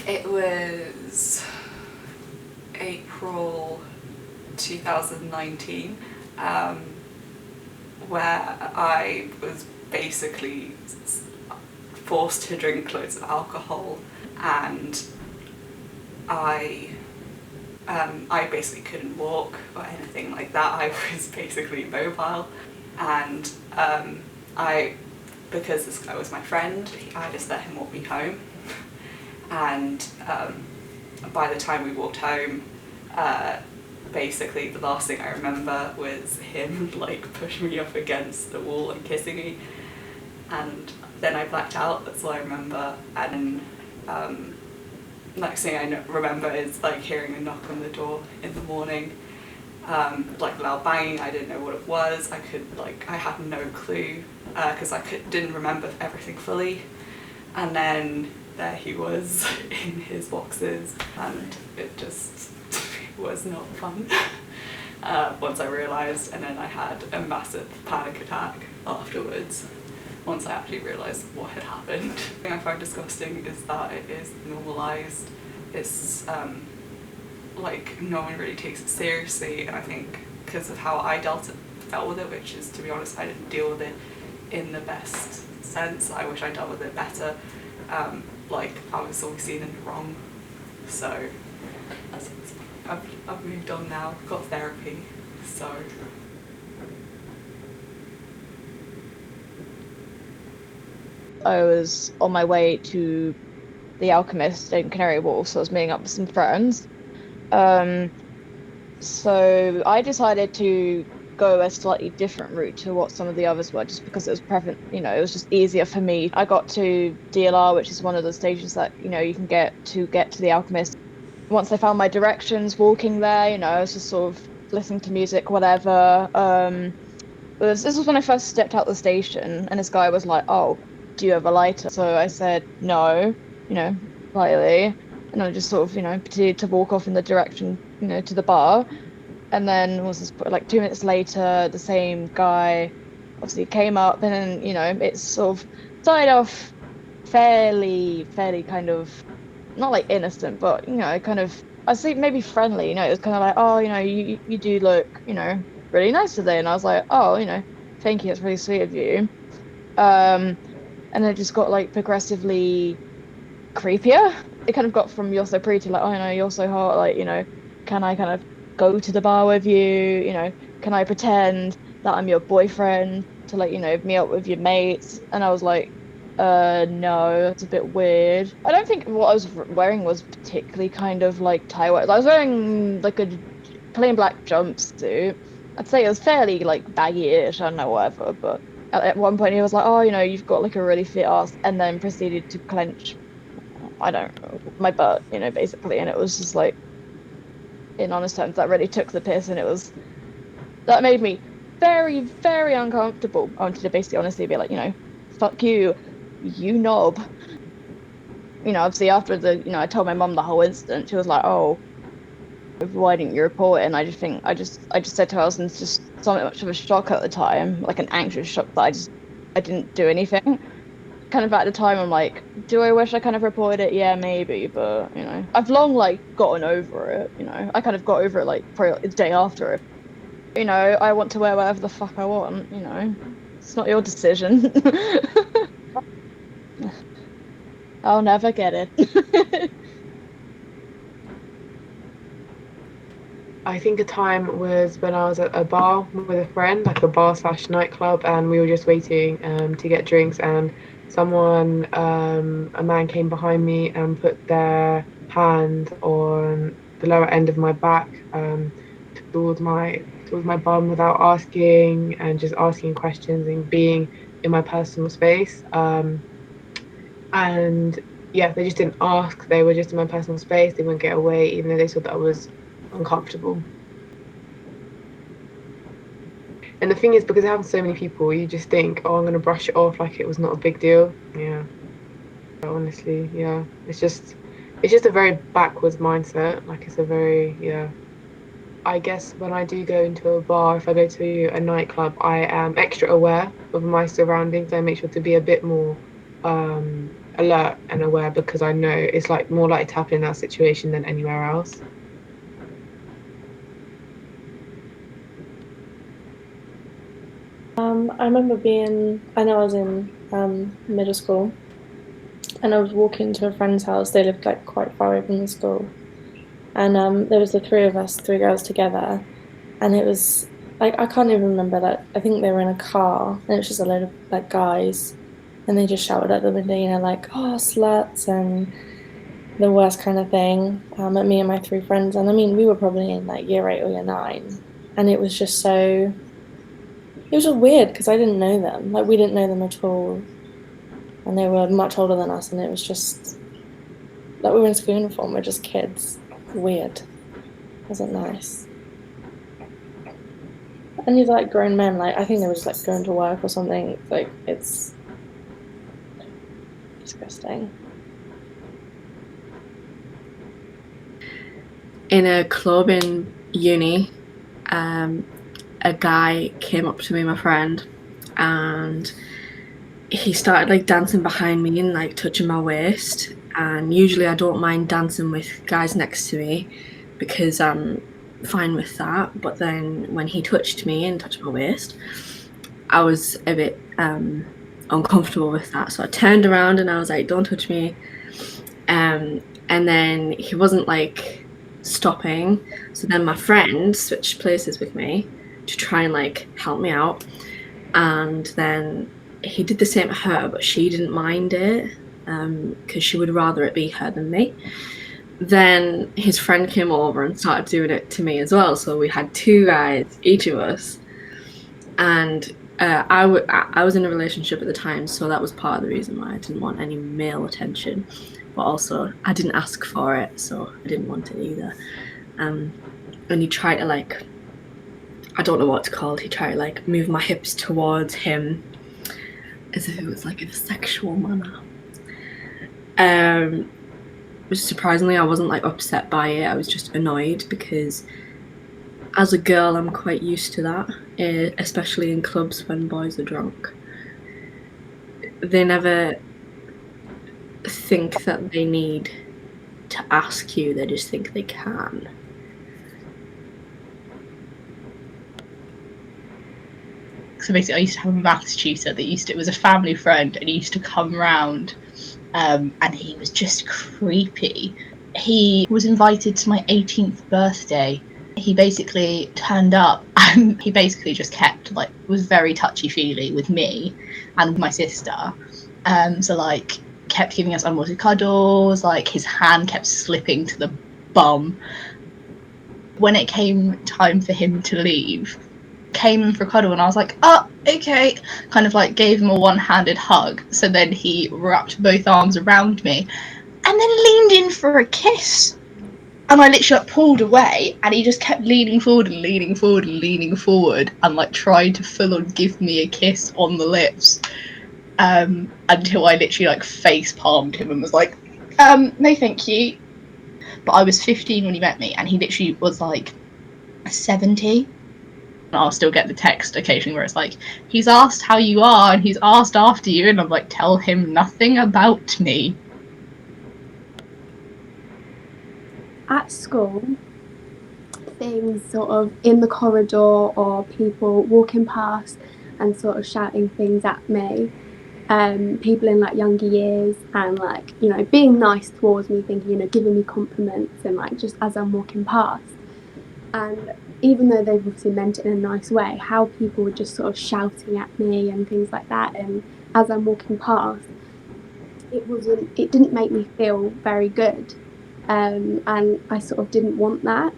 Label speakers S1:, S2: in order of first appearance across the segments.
S1: It was April 2019, where I was basically forced to drink loads of alcohol, and I basically couldn't walk or anything like that. I was basically immobile, and because this guy was my friend, I just let him walk me home, and by the time we walked home, basically the last thing I remember was him like pushing me up against the wall and kissing me, and then I blacked out. That's all I remember. And then next thing I remember is like hearing a knock on the door in the morning, like loud banging. I didn't know what it was. I had no clue because didn't remember everything fully. And then there he was in his boxes, and it just was not fun. Once I realised, and then I had a massive panic attack afterwards once I actually realised what had happened. The thing I find disgusting is that it is normalised. It's like no one really takes it seriously, and I think because of how I dealt with it, which is, to be honest, I didn't deal with it in the best sense. I wish I dealt with it better. Like I was always seen in the wrong. So I've moved on now, got therapy, so.
S2: I was on my way to the Alchemist in Canary Wharf, so I was meeting up with some friends. So I decided to go a slightly different route to what some of the others were, just because it was prevalent, it was just easier for me. I got to DLR, which is one of the stations that, you can get to the Alchemist. Once I found my directions, walking there, I was just sort of listening to music, whatever. This was when I first stepped out the station, and this guy was like, "Oh, do you have a lighter?" So I said no, politely, and I just sort of, proceeded to walk off in the direction, to the bar. And then was this, like 2 minutes later, the same guy obviously came up, and then, it sort of started off fairly kind of not like innocent, but kind of, I'd say maybe friendly. It was kind of like, "Oh, you do look, really nice today," and I was like, "Oh, thank you, it's really sweet of you." Um, and it just got like progressively creepier. It kind of got from "you're so pretty" to like, "Oh, you're so hot," like, can I kind of go to the bar with you? Can I pretend that I'm your boyfriend to, like, meet up with your mates? And I was like, no, that's a bit weird. I don't think what I was wearing was particularly kind of like tie-dye. I was wearing like a plain black jumpsuit. I'd say it was fairly like baggy-ish, I don't know, whatever. But at one point he was like, "Oh, you've got like a really fit ass," and then proceeded to clench, I don't know, my butt, basically. And it was just like, in honest terms, that really took the piss, and that made me very, very uncomfortable. I wanted to basically honestly be like, "Fuck you, you knob." Obviously after I told my mum the whole incident, she was like, "Oh, why didn't you report it?" And I just said to her, I was in just so much of a shock at the time, like an anxious shock, that I didn't do anything. Kind of at the time, I'm like, do I wish I kind of reported it? Yeah, maybe, but I've long like gotten over it. I kind of got over it like probably the day after it. I want to wear whatever the fuck I want. It's not your decision. I'll never get it.
S3: I think a time was when I was at a bar with a friend, like a bar slash nightclub, and we were just waiting to get drinks, and a man came behind me and put their hand on the lower end of my back, towards my bum without asking, and just asking questions and being in my personal space. And yeah, they just didn't ask. They were just in my personal space. They wouldn't get away, even though they saw that I was uncomfortable. And the thing is, because it happens to so many people, you just think, "Oh, I'm going to brush it off like it was not a big deal." Yeah, but honestly, yeah, it's just a very backwards mindset. Like, it's a very, yeah. I guess when I do go into a bar, if I go to a nightclub, I am extra aware of my surroundings. I make sure to be a bit more alert and aware, because I know it's like more likely to happen in that situation than anywhere else.
S4: I remember I know I was in middle school, and I was walking to a friend's house. They lived like quite far away from the school, and there was the three of us, three girls together, and it was like I can't even remember that. I think they were in a car, and it was just a load of like guys, and they just shouted at the window, you know, like "oh sluts" and the worst kind of thing at me and my three friends. And I mean, we were probably in like year 8 or year 9, and it was just so. It was just weird because I didn't know them. Like we didn't know them at all, and they were much older than us, and it was just like we were in school uniform. We're just kids. Weird. Wasn't nice. And these like grown men, like I think they were just like going to work or something. Like it's disgusting.
S5: In a club in uni, a guy came up to me, my friend, and he started like dancing behind me and like touching my waist. And usually I don't mind dancing with guys next to me because I'm fine with that. But then when he touched me and touched my waist, I was a bit uncomfortable with that. So I turned around and I was like, "Don't touch me." And then he wasn't like stopping. So then my friend switched places with me to try and like help me out. And then he did the same to her, but she didn't mind it because she would rather it be her than me. Then his friend came over and started doing it to me as well. So we had two guys, each of us. And I was in a relationship at the time, so that was part of the reason why I didn't want any male attention. But also, I didn't ask for it, so I didn't want it either. And he tried to like, I don't know what it's called, he tried to like move my hips towards him as if it was like in a sexual manner. Which surprisingly, I wasn't like upset by it. I was just annoyed because as a girl, I'm quite used to that, especially in clubs when boys are drunk. They never think that they need to ask you, they just think they can.
S6: So basically, I used to have a maths tutor it was a family friend, and he used to come round, and he was just creepy. He was invited to my 18th birthday. He basically turned up and he basically just kept like was very touchy-feely with me and my sister. So like kept giving us unwanted cuddles, like his hand kept slipping to the bum. When it came time for him to leave, came in for a cuddle and I was like, oh, okay, kind of like gave him a one-handed hug. So then he wrapped both arms around me and then leaned in for a kiss. And I literally like pulled away and he just kept leaning forward and leaning forward and leaning forward and like tried to full on give me a kiss on the lips. Until I literally like face palmed him and was like, no thank you. But I was 15 when he met me and he literally was like 70. I'll still get the text occasionally where it's like, he's asked how you are and he's asked after you, and I'm like, tell him nothing about me.
S7: At school, things sort of in the corridor or people walking past and sort of shouting things at me, people in like younger years and like, you know, being nice towards me, thinking, you know, giving me compliments and like just as I'm walking past. And even though they've obviously meant it in a nice way, how people were just sort of shouting at me and things like that, and as I'm walking past, it didn't make me feel very good, and I sort of didn't want that.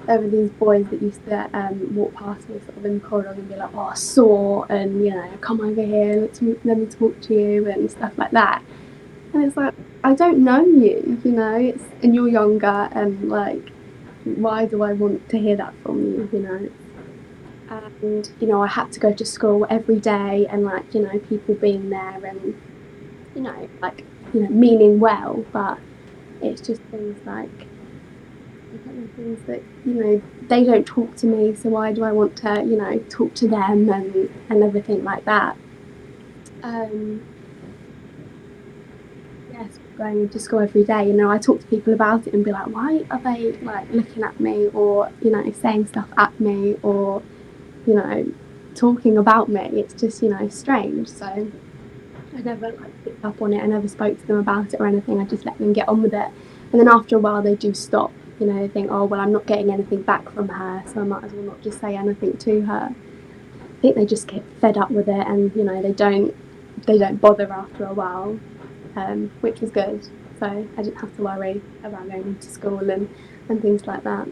S7: There were these boys that used to walk past me sort of in the corridor and be like, oh, sore, and, you know, come over here, let me talk to you and stuff like that. And it's like, I don't know you, you know, and you're younger, and like, why do I want to hear that from you, you know? And, you know, I had to go to school every day and like, you know, people being there and, you know, like, you know, meaning well, but it's just things like, things that, you know, they don't talk to me, so why do I want to, you know, talk to them and everything like that. And yes, going into school every day, you know, I talk to people about it and be like, why are they like looking at me, or, you know, saying stuff at me, or, you know, talking about me? It's just, you know, strange. So I never like picked up on it. I never spoke to them about it or anything. I just let them get on with it. And then after a while they do stop. You know, they think, oh well, I'm not getting anything back from her, so I might as well not just say anything to her. I think they just get fed up with it, and, you know, they don't bother after a while, which was good. So I didn't have to worry about going into school and things like that.